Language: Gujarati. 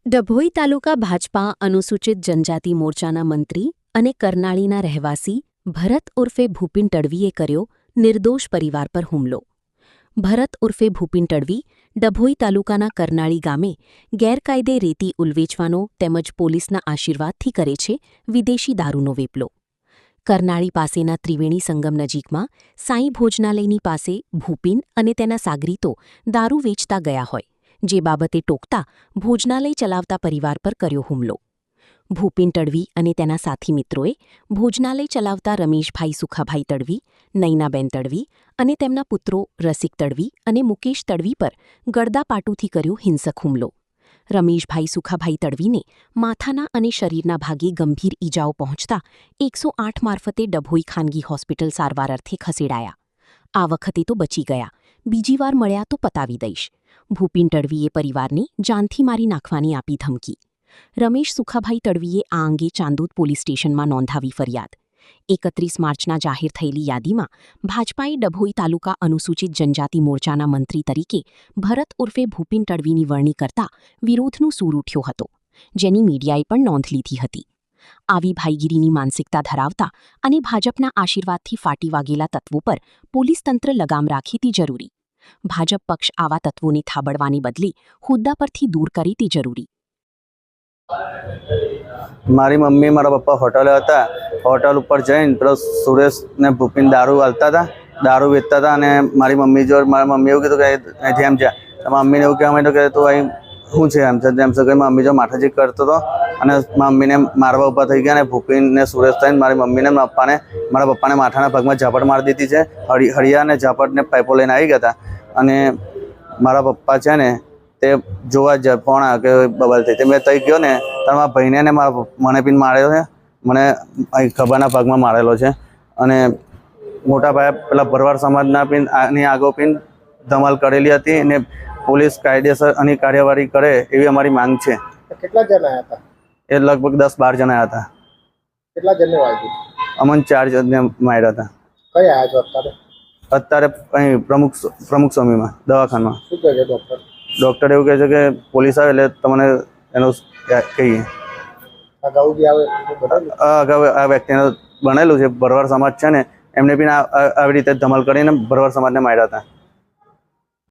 ડભોઈ તાલુકા ભાજપા અનુસૂચિત જનજાતિ મોરચાના મંત્રી અને કરનાળીના રહેવાસી ભરત ઉર્ફે ભૂપિન તડવીએ કર્યો નિર્દોષ પરિવાર પર હુમલો. ભરત ઉર્ફે ભૂપિન તડવી ડભોઈ તાલુકાના કરનાળી ગામે ગેરકાયદે રેતી ઉલવેચવાનો તેમજ પોલીસના આશીર્વાદથી કરે છે વિદેશી દારૂનો વેપલો. કરનાળી પાસેના ત્રિવેણી સંગમ નજીકમાં સાંઈ ભોજનાલયની પાસે ભૂપિન અને તેના સાગરીતો દારૂ વેચતા ગયા હોય, જે બાબતે ટોકતા ભોજનાલય ચલાવતા પરિવાર પર કર્યો હુમલો. ભૂપિન તડવી અને તેના સાથી મિત્રોએ ભોજનાલય ચલાવતા રમેશભાઈ સુખાભાઈ તડવી, નૈનાબેન તડવી અને તેમના પુત્રો રસિક તડવી અને મુકેશ તડવી પર ગળદાપાટુથી કર્યો હિંસક હુમલો. રમેશભાઈ સુખાભાઈ તડવીને માથાના અને શરીરના ભાગે ગંભીર ઈજાઓ પહોંચતા 108 મારફતે ડભોઈ ખાનગી હોસ્પિટલ સારવાર અર્થે ખસેડાયા. આ વખતે તો બચી ગયા, બીજી વાર મળ્યા તો પતાવી દઈશ. ભૂપિન તડવીએ પરિવારને જાનથી મારી નાખવાની આપી ધમકી. રમેશ સુખાભાઈ તડવીએ આ અંગે ચાંદોદ પોલીસ સ્ટેશનમાં નોંધાવી ફરિયાદ. 31 માર્ચના જાહેર થયેલી યાદીમાં ભાજપાએ ડભોઈ તાલુકા અનુસૂચિત જનજાતિ મોરચાના મંત્રી તરીકે ભરત ઉર્ફે ભૂપિન તડવીની વરણી કરતા વિરોધનું સૂર ઉઠ્યો હતો, જેની મીડિયાએ પણ નોંધ લીધી હતી. આવી ભાઈગીરીની માનસિકતા ધરાવતા અને ભાજપના આશીર્વાદથી ફાટી વાગેલા તત્વો પર પોલીસ તંત્ર લગામ રાખે તે જરૂરી. ભાજપ પક્ષ આવા તત્વોને થાબડવાને બદલે હોદ્દા પરથી દૂર કરે તે જરૂરી. મારી મમ્મી મારા પપ્પા હોટલે હતા. હોટલ ઉપર જઈને પેલો સુરેશ ને ભૂપિન દારૂ હાલતા હતા, દારૂ વેચતા હતા. અને મારી મમ્મી જો મારી મમ્મી એવું કીધું કે અહીંથી એમ છે. મમ્મીને એવું કહેવા માંડ્યું કે તું અહીં શું છે એમ છે તેમ છે. મમ્મી જો માથાજી કરતો હતો અને મમ્મીને મારવા ઊભા થઈ ગયા. અને ભૂપિન ને સુરેશ થઈને મારી મમ્મીને મારા પપ્પાને માથાના ભાગમાં ઝાપટ મારી દીધી છે. હળિયા અને ઝાપટને પાઇપો લઈને આવી ગયા હતા. અને મારા પપ્પા છે ને તે જોવા જ ફોન આવ્યો કે બબલ થઈ. તે મેં તઈ ગયો ને ત્યારે મારા ભાઈને ને મને પીને મારેલો છે. મને અહીં ખભાના ભાગમાં મારેલો છે. અને મોટા ભાઈ પેલા ભરવાડ સમાજના પીન આની આગો પીન ધમાલ કરેલી હતી. અને પોલીસ કાયદેસર આની કાર્યવાહી કરે એવી અમારી માંગ છે. કેટલા જણા હતા? એ લગભગ 10-12 જણા હતા. કેટલા જણને વાગ્યું? અમને 4 જણને માર્યા હતા. કઈ આવ્યા છો અત્યારે? અત્યારે અહીં પ્રમુખ સ્વામીમાં દવાખાનામાં. શું કહે છે ડૉક્ટર? ડૉક્ટર એવું કહે છે કે પોલીસ આવે એટલે તમને એનું કહીએ. અગાઉ આ વ્યક્તિને બનેલું છે. ભરવાડ સમાજ છે ને એમને બી આવી રીતે ધમાલ કરીને ભરવાડ સમાજને માર્યા હતા.